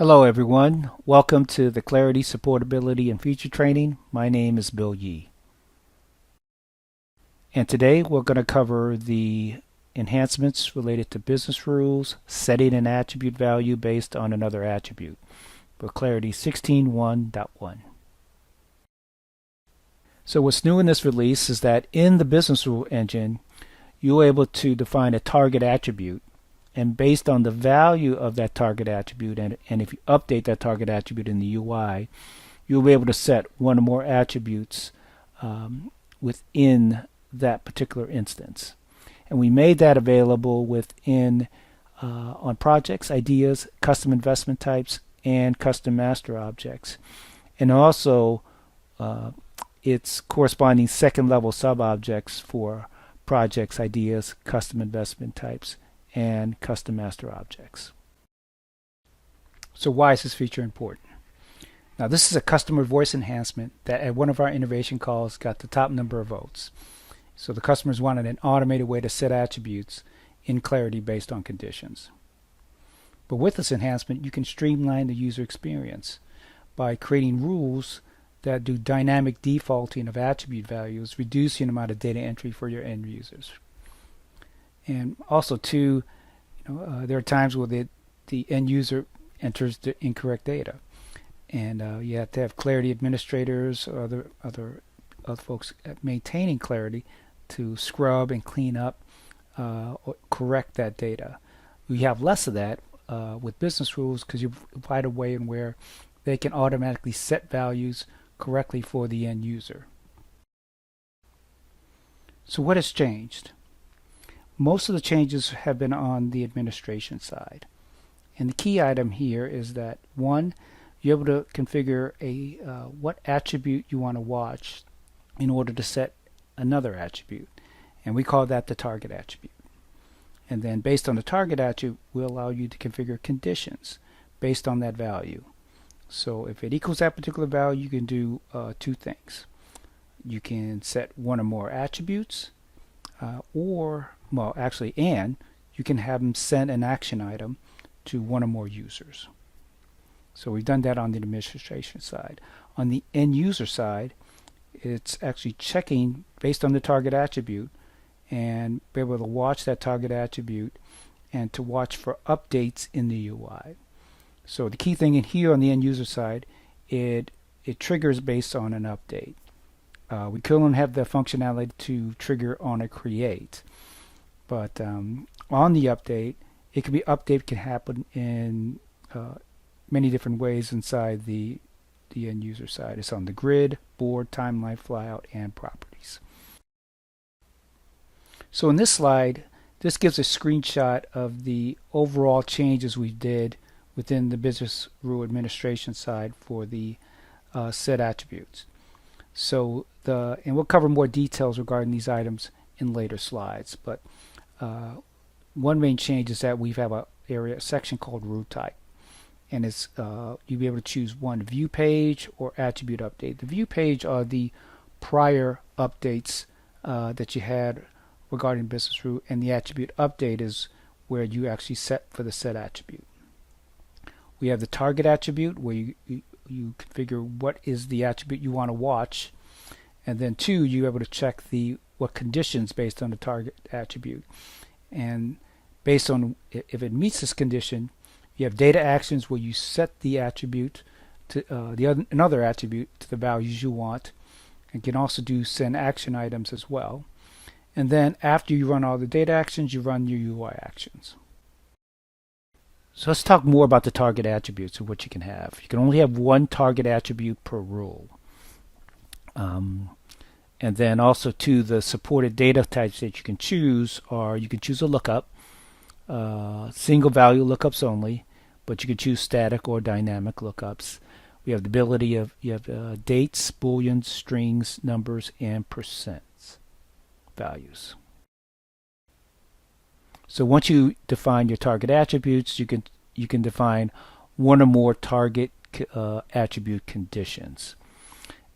Hello everyone, welcome to the Clarity, Supportability, and Feature Training. My name is Bill Yee. And today we're going to cover the enhancements related to business rules, setting an attribute value based on another attribute for Clarity 16.1.1. So what's new in this release is that in the business rule engine, you're able to define a target attribute, and based on the value of that target attribute, and if you update that target attribute in the UI, you'll be able to set one or more attributes within that particular instance. And we made that available within on projects, ideas, custom investment types, and custom master objects. And also its corresponding second level sub-objects for projects, ideas, custom investment types, and custom master objects. So why is this feature important? Now this is a customer voice enhancement that at one of our innovation calls got the top number of votes. So the customers wanted an automated way to set attributes in Clarity based on conditions. But with this enhancement, you can streamline the user experience by creating rules that do dynamic defaulting of attribute values, reducing the amount of data entry for your end users. And also too, there are times where the end user enters the incorrect data, and you have to have Clarity administrators or other folks maintaining Clarity to scrub and clean up or correct that data. We have less of that with business rules because you provide a way in where they can automatically set values correctly for the end user. So what has changed? Most of the changes have been on the administration side. And the key item here is that, one, you're able to configure what attribute you want to watch in order to set another attribute. And we call that the target attribute. And then based on the target attribute, we'll allow you to configure conditions based on that value. So if it equals that particular value, you can do two things. You can set one or more attributes, and you can have them send an action item to one or more users. So we've done that on the administration side. On the end user side, it's actually checking based on the target attribute and be able to watch that target attribute and to watch for updates in the UI. So the key thing in here on the end user side, it triggers based on an update. We couldn't have the functionality to trigger on a create, but on the update, update can happen in many different ways inside the end user side. It's on the grid, board, timeline, flyout, and properties. So in this slide, this gives a screenshot of the overall changes we did within the business rule administration side for the set attributes. So and we'll cover more details regarding these items in later slides, but one main change is that we have a section called root type, and it's you'll be able to choose one view page or attribute update. The view page are the prior updates that you had regarding business root, and the attribute update is where you actually set for the set attribute. We have the target attribute where you configure what is the attribute you want to watch, and then two, you're able to check what conditions based on the target attribute, and based on if it meets this condition, you have data actions where you set the attribute to another attribute to the values you want, and can also do send action items as well. And then after you run all the data actions, you run your UI actions. So let's talk more about the target attributes and what you can have. You can only have one target attribute per rule. And then also to the supported data types that you can choose are, you can choose a lookup, single value lookups only, but you can choose static or dynamic lookups. We have the ability of, you have dates, booleans, strings, numbers, and percents values. So once you define your target attributes, you can define one or more target attribute conditions.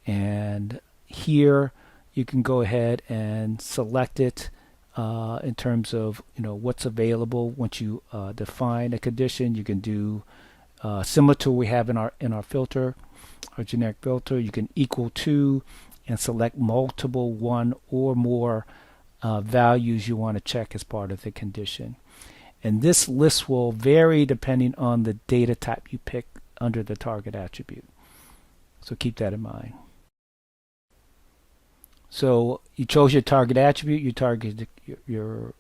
And here you can go ahead and select it in terms of what's available. Once you define a condition, you can do Similar to what we have in our filter, our generic filter. You can equal to and select multiple one or more values you want to check as part of the condition. And this list will vary depending on the data type you pick under the target attribute. So keep that in mind. So you chose your target attribute, your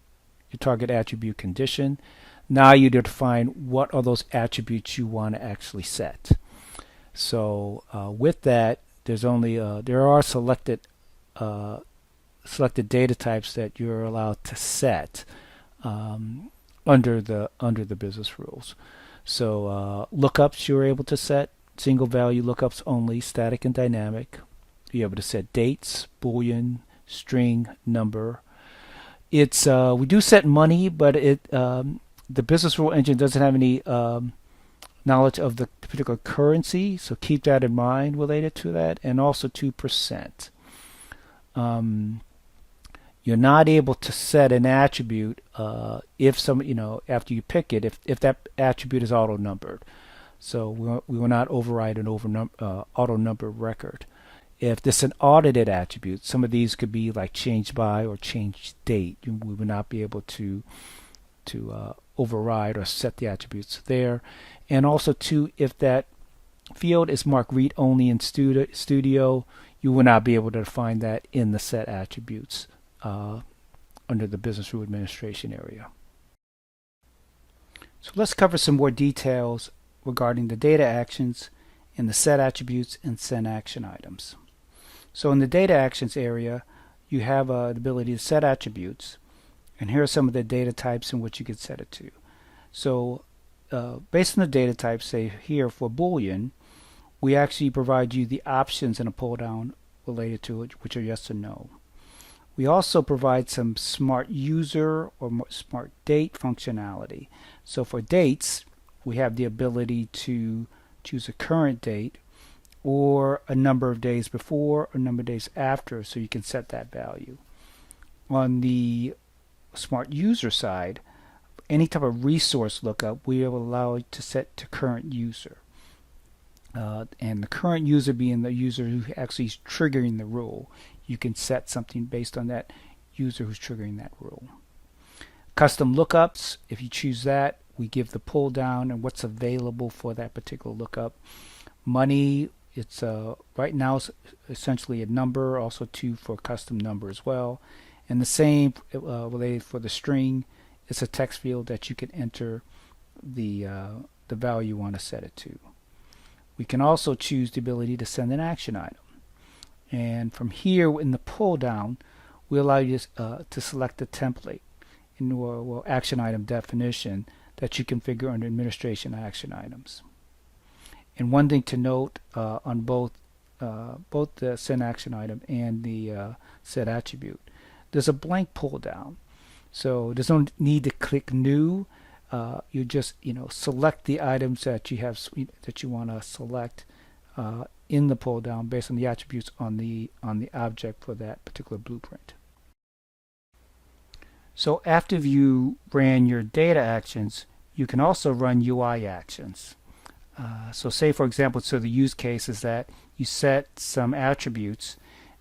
target attribute condition. Now you define what are those attributes you want to actually set. So with that, there are selected data types that you're allowed to set under the business rules. So lookups you're able to set, single value lookups only, static and dynamic. You're able to set dates, Boolean, string, number. It's we do set money, but the business rule engine doesn't have any knowledge of the particular currency, so keep that in mind related to that, and also 2%. You're not able to set an attribute if after you pick it, if that attribute is auto numbered. So we will not override an auto number record. If this is an audited attribute, some of these could be like change by or change date. We would not be able to override or set the attributes there. And also too, if that field is marked read only in Studio, you will not be able to define that in the set attributes under the business rule administration area. So let's cover some more details regarding the data actions in the set attributes and send action items. So in the data actions area, you have the ability to set attributes, and here are some of the data types in which you could set it to. So based on the data type, say here for Boolean, we actually provide you the options in a pull down related to it, which are yes or no. We also provide some smart user or smart date functionality. So for dates, we have the ability to choose a current date or a number of days before or number of days after, so you can set that value. On the smart user side, any type of resource lookup we will allow you to set to current user. And the current user being the user who actually is triggering the rule. You can set something based on that user who's triggering that rule. Custom lookups, if you choose that, we give the pull down and what's available for that particular lookup. Money, it's right now it's essentially a number, also two for custom number as well. And the same related for the string. It's a text field that you can enter the value you want to set it to. We can also choose the ability to send an action item. And from here in the pull down, we allow you to select a template in or action item definition that you configure under administration action items. And one thing to note on both the send action item and the set attribute, there's a blank pull down. So there's no need to click new. You just select the items that you have that you want to select in the pull down based on the attributes on the object for that particular blueprint. So after you ran your data actions, you can also run UI actions. So say for example, so the use case is that you set some attributes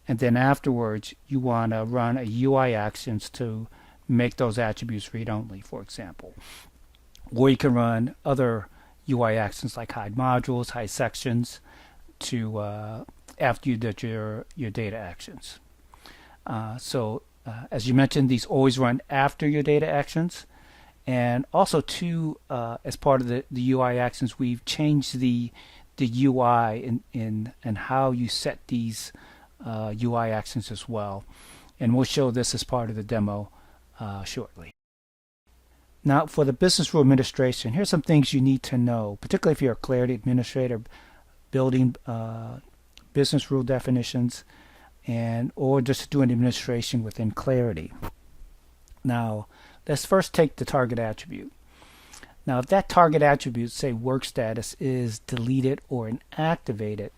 and then afterwards you want to run a UI actions to make those attributes read only, for example. Or you can run other UI actions like hide modules, hide sections to after you did your data actions. As you mentioned, these always run after your data actions. And also too, as part of the UI actions, we've changed the UI in how you set these UI actions as well. And we'll show this as part of the demo shortly. Now for the business rule administration, here's some things you need to know, particularly if you're a Clarity administrator building business rule definitions or just doing administration within Clarity. Now let's first take the target attribute. Now if that target attribute, say work status, is deleted or inactivated,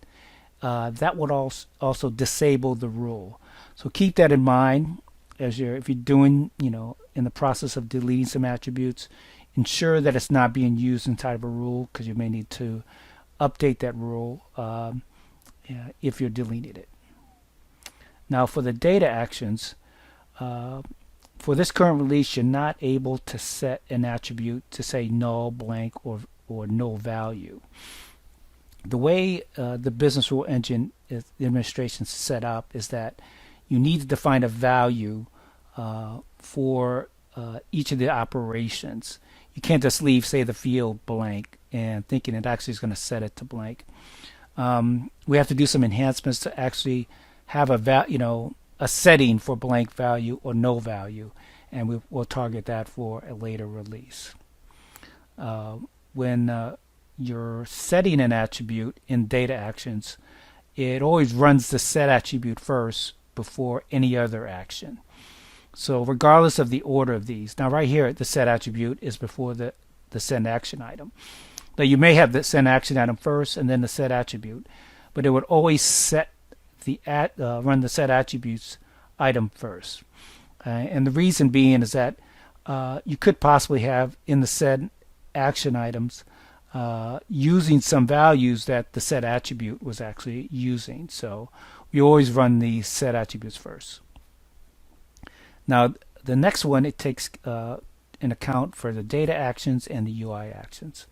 that would also disable the rule. So keep that in mind if you're doing in the process of deleting some attributes. ensure that it's not being used inside of a rule, because you may need to update that rule if you're deleting it. Now for the data actions, for this current release, you're not able to set an attribute to say null, blank, or no value. The way the business rule engine the administration is set up is that you need to define a value for each of the operations. You can't just leave, say, the field blank and thinking it actually is going to set it to blank. We have to do some enhancements to actually have a setting for blank value or no value, and we'll target that for a later release. When you're setting an attribute in data actions, it always runs the set attribute first before any other action. So regardless of the order of these, now right here the set attribute is before the send action item. Now you may have the send action item first and then the set attribute, but it would always set run the set attributes item first. And the reason being is that you could possibly have in the set action items using some values that the set attribute was actually using. So we always run the set attributes first. Now the next one, it takes an account for the data actions and the UI actions.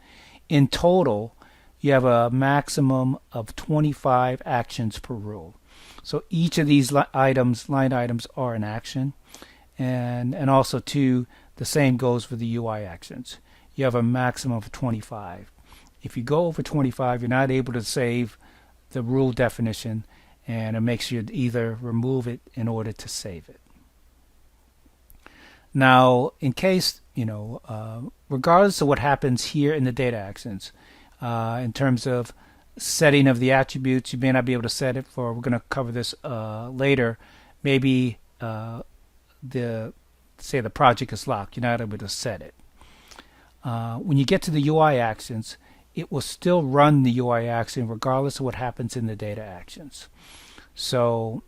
In total, you have a maximum of 25 actions per rule. So each of these line items are an action, and also too, the same goes for the UI actions. You have a maximum of 25. If you go over 25, you're not able to save the rule definition, and it makes you either remove it in order to save it. Now, in case, regardless of what happens here in the data actions, in terms of setting of the attributes, you may not be able to set it for, we're going to cover this later, maybe the project is locked, you're not able to set it. When you get to the UI actions, it will still run the UI action regardless of what happens in the data actions. So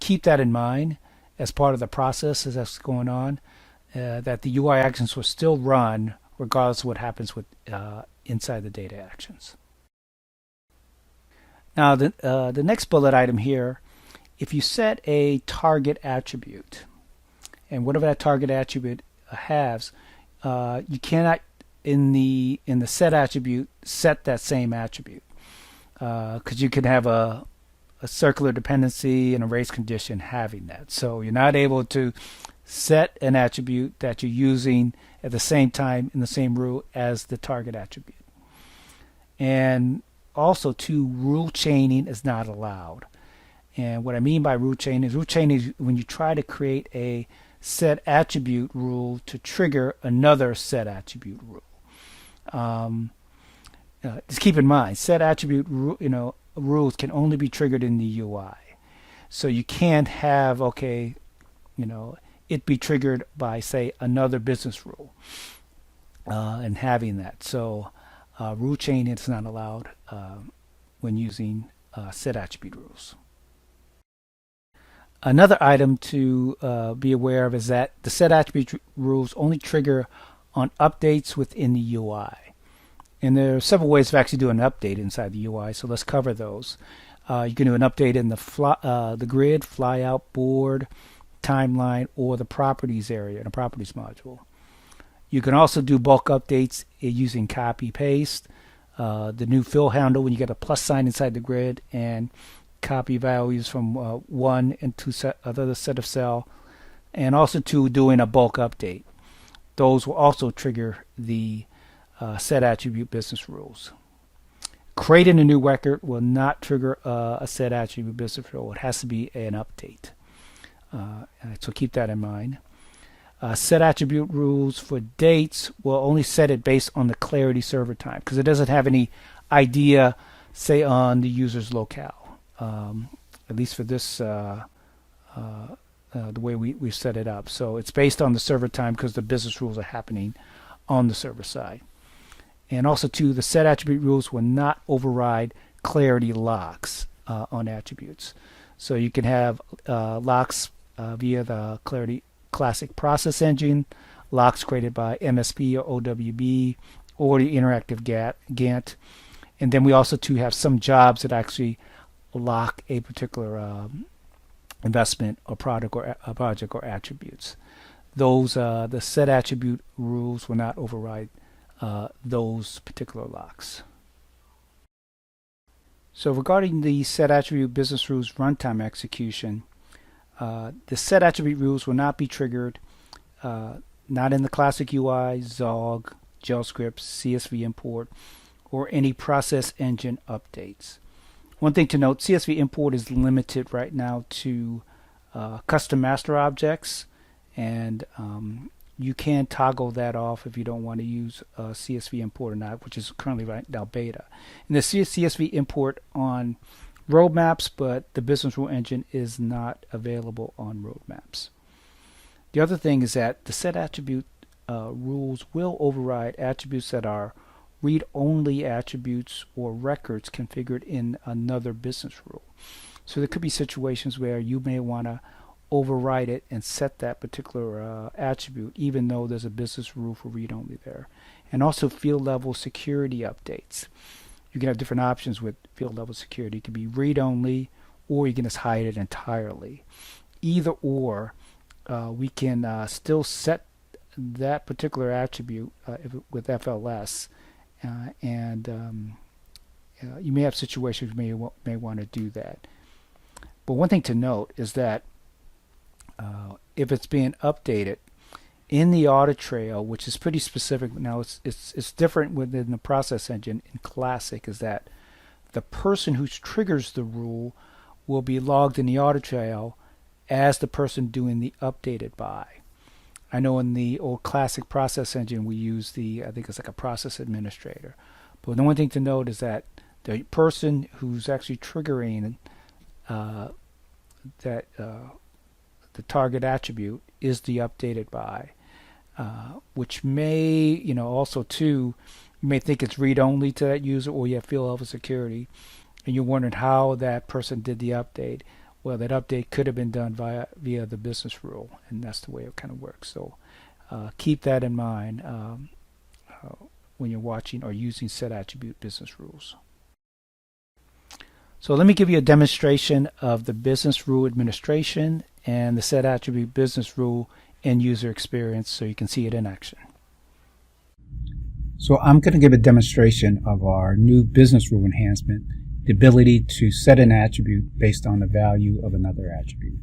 keep that in mind as part of the process as that's going on, that the UI actions will still run regardless of what happens with inside the data actions. Now the next bullet item here, if you set a target attribute, and whatever that target attribute has, you cannot in the set attribute set that same attribute, because you can have a circular dependency and a race condition having that. So you're not able to set an attribute that you're using at the same time in the same rule as the target attribute. And also too, rule chaining is not allowed. And what I mean by rule chaining is when you try to create a set attribute rule to trigger another set attribute rule. Just keep in mind, set attribute rules can only be triggered in the UI. So you can't have it be triggered by, say, another business rule and having that. So rule chaining is not allowed when using set attribute rules. Another item to be aware of is that the set attribute rules only trigger on updates within the UI. And there are several ways of actually doing an update inside the UI, so let's cover those. You can do an update in the grid, flyout, board, timeline, or the properties area in a properties module. You can also do bulk updates using copy paste, the new fill handle when you get a plus sign inside the grid, and copy values from one into another set of cell, and also to doing a bulk update. Those will also trigger the set attribute business rules. Creating a new record will not trigger a set attribute business rule. It has to be an update. So keep that in mind. Set attribute rules for dates will only set it based on the clarity server time, because it doesn't have any idea, say, on the user's locale. At least for this, the way we've set it up. So it's based on the server time because the business rules are happening on the server side. And also, too, the set attribute rules will not override clarity locks on attributes. So you can have locks via the Clarity Classic process engine locks created by MSP or OWB or the interactive Gantt. And then we also too have some jobs that actually lock a particular investment or product or attributes. Those the set attribute rules will not override those particular locks. So regarding the set attribute business rules runtime execution, the set attribute rules will not be triggered, not in the classic UI, Zog, JavaScript, CSV import, or any process engine updates. One thing to note, CSV import is limited right now to custom master objects, and you can toggle that off if you don't want to use CSV import or not, which is currently right now beta. And the CSV import on roadmaps, but the business rule engine is not available on roadmaps. The other thing is that the set attribute rules will override attributes that are read-only attributes or records configured in another business rule. So there could be situations where you may want to override it and set that particular attribute even though there's a business rule for read-only there. And also field level security updates. You can have different options with field level security. It could be read-only, or you can just hide it entirely. Either or, we can still set that particular attribute with FLS, and you may have situations where you may want to do that. But one thing to note is that if it's being updated in the audit trail, which is pretty specific now, it's different within the process engine. In Classic, is that the person who triggers the rule will be logged in the audit trail as the person doing the updated by. I know in the old Classic process engine we use I think it's like a process administrator. But the one thing to note is that the person who's actually triggering the target attribute is the updated by, which may, also too, you may think it's read-only to that user, or you have field level security, and you're wondering how that person did the update. Well, that update could have been done via the business rule, and that's the way it kind of works. So keep that in mind when you're watching or using set attribute business rules. So let me give you a demonstration of the business rule administration and the set attribute business rule end user experience so you can see it in action. So I'm going to give a demonstration of our new business rule enhancement, the ability to set an attribute based on the value of another attribute.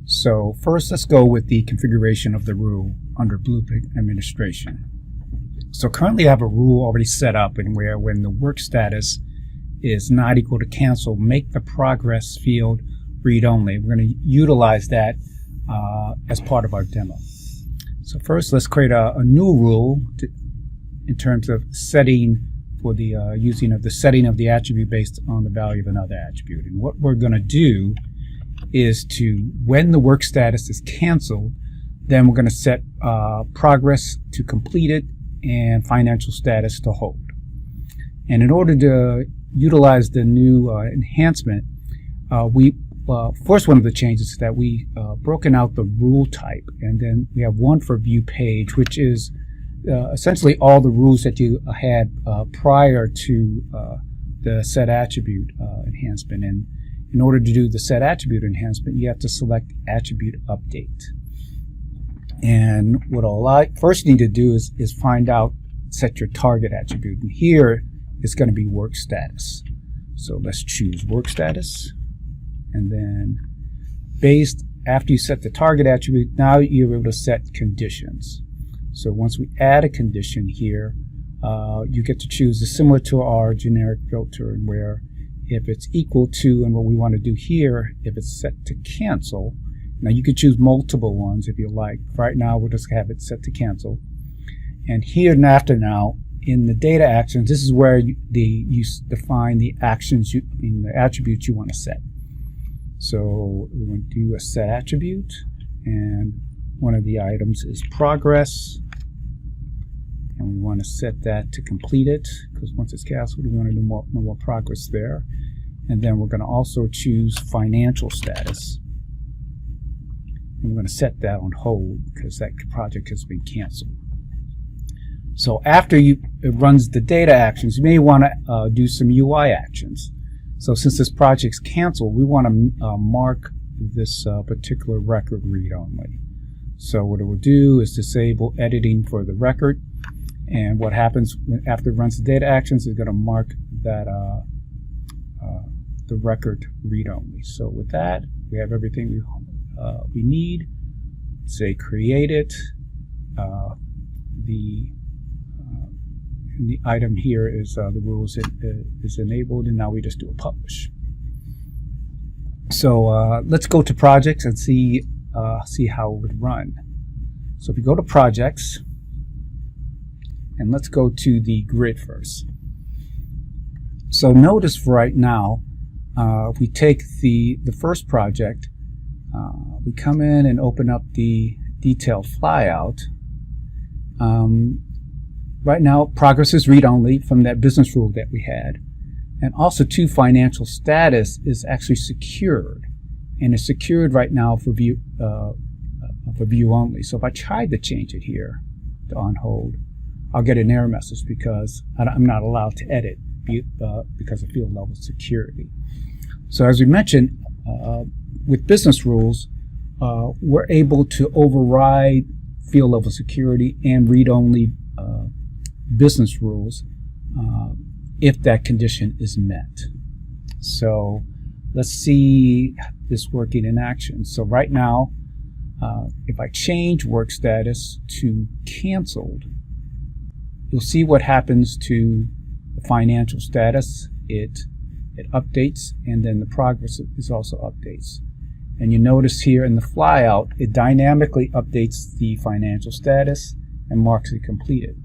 So first, let's go with the configuration of the rule under Blueprint Administration. So currently I have a rule already set up in where when the work status is not equal to cancel, make the progress field read only. We're going to utilize that as part of our demo. So first, let's create a new rule in terms of setting for the using of the setting of the attribute based on the value of another attribute. And what we're going to do is when the work status is canceled, then we're going to set progress to completed and financial status to hold. And in order to utilize the new enhancement, first one of the changes is that we broken out the rule type, and then we have one for view page, which is essentially all the rules that you had prior to the set attribute enhancement. And in order to do the set attribute enhancement, you have to select attribute update. And what first you need to do is set your target attribute. And here it's going to be work status. So let's choose work status. And then after you set the target attribute, now you're able to set conditions. So once we add a condition here, you get to choose similar to our generic filter, where if it's equal to, and what we want to do here, if it's set to cancel. Now you could choose multiple ones if you like. Right now we'll just have it set to cancel. And here and after now, in the data actions, this is where you define the actions, the attributes you want to set. So we're going to do a set attribute, and one of the items is progress, and we want to set that to complete it, because once it's canceled, we want to do no more progress there. And then we're going to also choose financial status. And we're going to set that on hold because that project has been canceled. So after it runs the data actions, you may want to do some UI actions. So since this project's canceled, we want to mark this particular record read-only. So what it will do is disable editing for the record. And what happens after it runs the data actions is going to mark that the record read-only. So with that, we have everything we need. Say create it. The item here is the rules is enabled, and now we just do a publish. So let's go to projects and see how it would run. So if we go to projects, and let's go to the grid first. So notice for right now, if we take the first project, we come in and open up the detailed flyout. Right now, progress is read-only from that business rule that we had. And also, too, financial status is actually secured. And it's secured right now for view only. So if I tried to change it here to on hold, I'll get an error message because I'm not allowed to edit because of field level security. So as we mentioned, with business rules, we're able to override field level security and read-only business rules if that condition is met. So let's see this working in action. So right now, if I change work status to canceled, you'll see what happens to the financial status. It updates, and then the progress is also updates. And you notice here in the flyout, it dynamically updates the financial status and marks it completed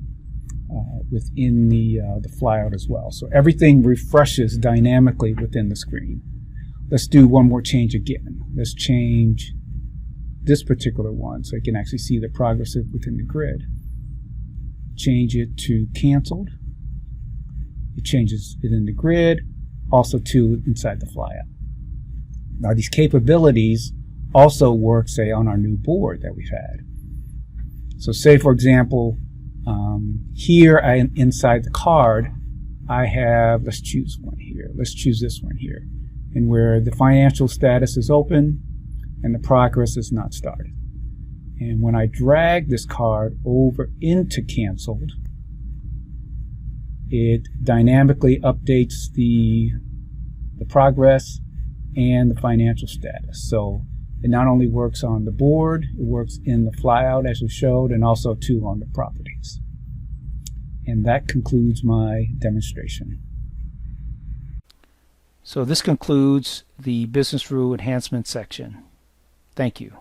within the flyout as well. So everything refreshes dynamically within the screen. Let's do one more change again. Let's change this particular one so you can actually see the progress within the grid. Change it to canceled. It changes it in the grid, also to inside the flyout. Now these capabilities also work, say, on our new board that we've had. So say, for example, here inside the card, I have, let's choose one here. Let's choose this one here. And where the financial status is open and the progress is not started. And when I drag this card over into canceled, it dynamically updates the progress and the financial status. So it not only works on the board, it works in the flyout as we showed, and also too on the properties. And that concludes my demonstration. So this concludes the business rule enhancement section. Thank you.